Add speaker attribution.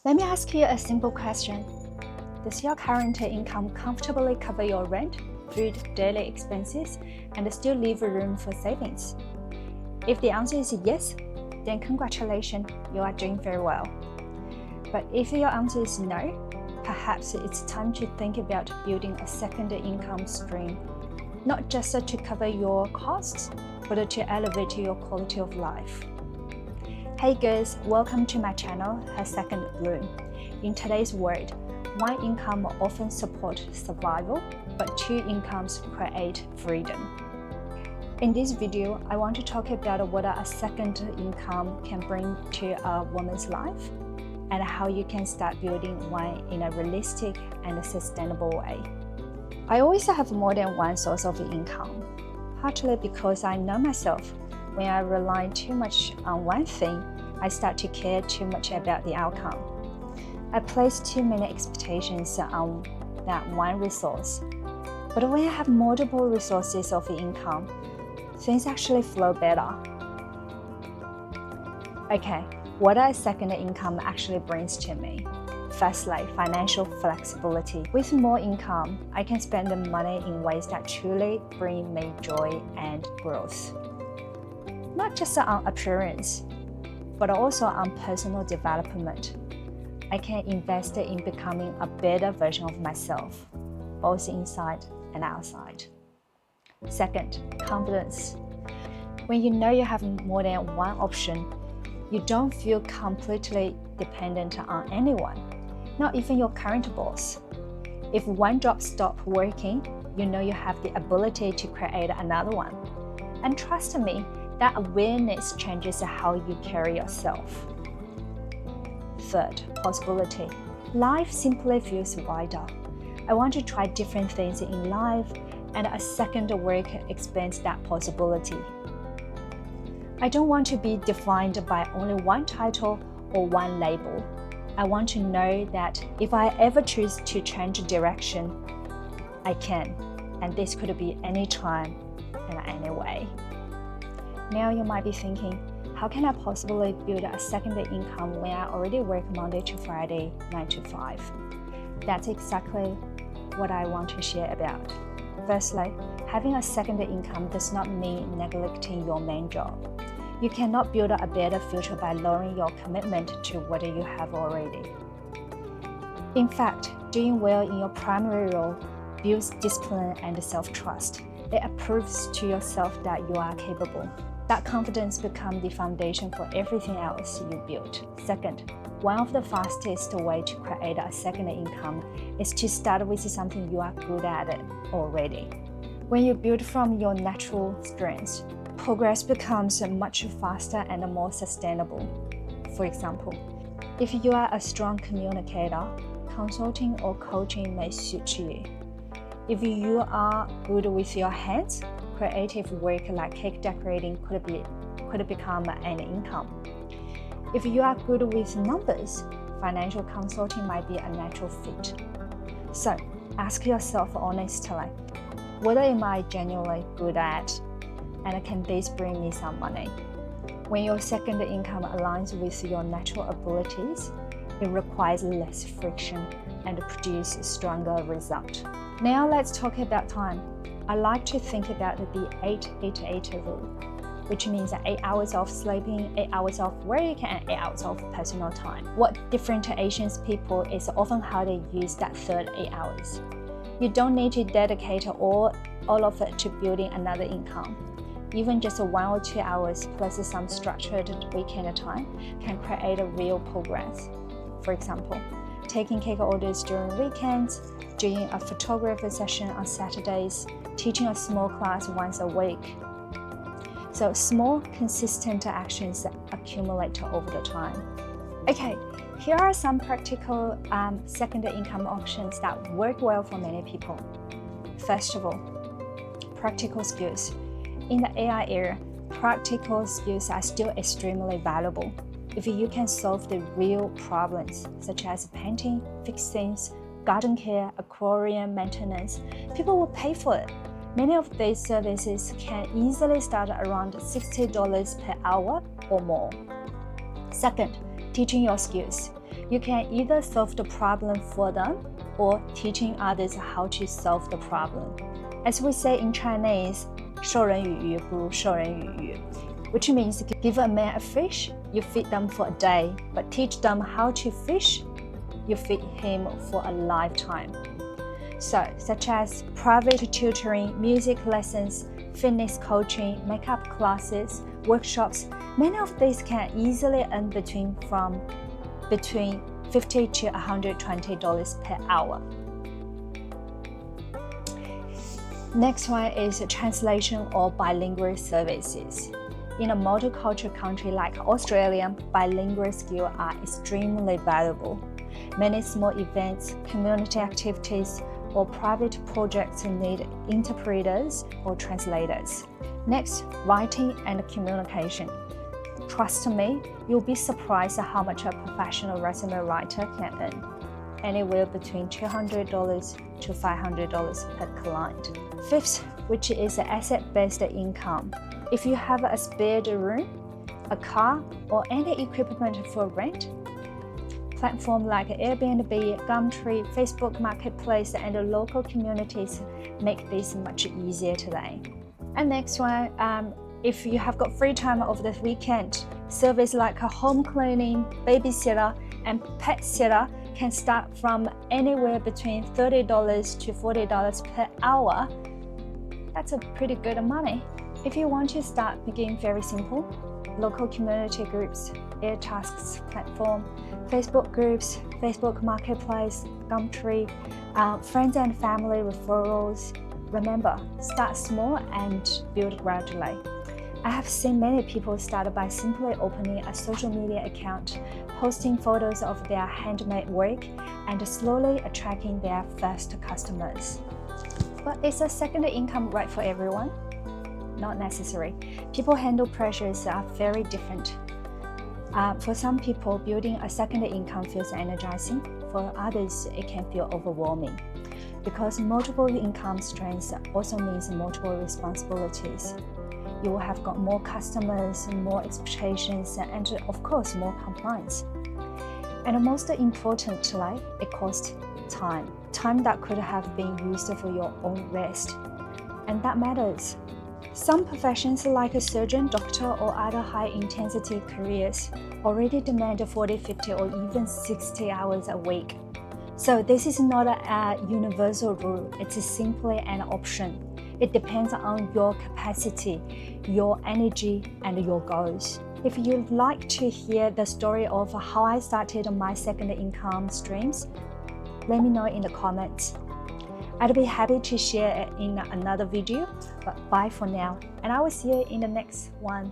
Speaker 1: Let me ask you a simple question. Does your current income comfortably cover your rent, food, daily expenses, and still leave room for savings? If the answer is yes, then congratulations, you are doing very well. But if your answer is no, perhaps it's time to think about building a second income stream, not just to cover your costs, but to elevate your quality of life. Hey guys, welcome to my channel, Her Second Bloom. In today's world, one income often supports survival, but two incomes create freedom. In this video, I want to talk about what a second income can bring to a woman's life and how you can start building one in a realistic and sustainable way. I always have more than one source of income, partly because I know myself. When I rely too much on one thing, I start to care too much about the outcome. I place too many expectations on that one resource. But when I have multiple resources of income, things actually flow better. Okay, what a second income actually brings to me? Firstly, financial flexibility. With more income, I can spend the money in ways that truly bring me joy and growth. Not just on appearance, but also on personal development. I can invest in becoming a better version of myself, both inside and outside. Second, confidence. When you know you have more than one option, you don't feel completely dependent on anyone, not even your current boss. If one job stops working, you know you have the ability to create another one. And trust me, that awareness changes how you carry yourself. Third, possibility. Life simply feels wider. I want to try different things in life, and a second work expands that possibility. I don't want to be defined by only one title or one label. I want to know that if I ever choose to change direction, I can, and this could be any time and any way. Now you might be thinking, how can I possibly build a second income when I already work Monday to Friday, 9 to 5? That's exactly what I want to share about. Firstly, having a second income does not mean neglecting your main job. You cannot build a better future by lowering your commitment to what you have already. In fact, doing well in your primary role builds discipline and self-trust. It proves to yourself that you are capable. That confidence becomes the foundation for everything else you build. Second, one of the fastest ways to create a second income is to start with something you are good at already. When you build from your natural strengths, progress becomes much faster and more sustainable. For example, if you are a strong communicator, consulting or coaching may suit you. If you are good with your hands, creative work like cake decorating could become an income. If you are good with numbers, financial consulting might be a natural fit. So, ask yourself honestly, what am I genuinely good at? And can this bring me some money? When your second income aligns with your natural abilities, it requires less friction and produces stronger results. Now let's talk about time. I like to think about the 8-8-8 rule, which means 8 hours of sleeping, 8 hours of work, and 8 hours of personal time. What differentiates people is often how they use that third 8 hours. You don't need to dedicate all of it to building another income. Even just 1 or 2 hours plus some structured weekend time can create a real progress. For example, taking cake orders during weekends, doing a photography session on Saturdays, teaching a small class once a week. So small, consistent actions accumulate over the time. Okay, here are some practical second income options that work well for many people. First of all, practical skills. In the AI era, practical skills are still extremely valuable. If you can solve the real problems, such as painting, fixing, garden care, aquarium maintenance, people will pay for it. Many of these services can easily start around $60 per hour or more. Second, teaching your skills. You can either solve the problem for them or teaching others how to solve the problem. As we say in Chinese, 授人以鱼不如授人以渔, which means give a man a fish, you feed them for a day, but teach them how to fish, you feed him for a lifetime. So, such as private tutoring, music lessons, fitness coaching, makeup classes, workshops, many of these can easily earn between $50 to $120 per hour. Next one is translation or bilingual services. In a multicultural country like Australia, bilingual skills are extremely valuable. Many small events, community activities, or private projects need interpreters or translators. Next, writing and communication. Trust me, you'll be surprised at how much a professional resume writer can earn, anywhere between $200 to $500 per client. Fifth, which is asset-based income. If you have a spare room, a car, or any equipment for rent, platforms like Airbnb, Gumtree, Facebook Marketplace, and local communities make this much easier today. And next one, if you have got free time over the weekend, service like a home cleaning, babysitter, and pet sitter can start from anywhere between $30 to $40 per hour. That's a pretty good money. If you want to start, begin very simple. Local community groups, Air Tasks platform, Facebook groups, Facebook Marketplace, Gumtree, friends and family referrals. Remember, start small and build gradually. I have seen many people start by simply opening a social media account, posting photos of their handmade work, and slowly attracting their first customers. But is a second income right for everyone? Not necessary. People handle pressures are very different. For some people, building a second income feels energizing. For others, it can feel overwhelming. Because multiple income streams also means multiple responsibilities. You will have got more customers, more expectations, and of course, more compliance. And most importantly, it costs time. Time that could have been used for your own rest. And that matters. Some professions like a surgeon, doctor, or other high-intensity careers already demand 40, 50, or even 60 hours a week. So this is not a universal rule, it's simply an option. It depends on your capacity, your energy, and your goals. If you'd like to hear the story of how I started my second income streams, let me know in the comments. I'd be happy to share it in another video, but bye for now, and I will see you in the next one.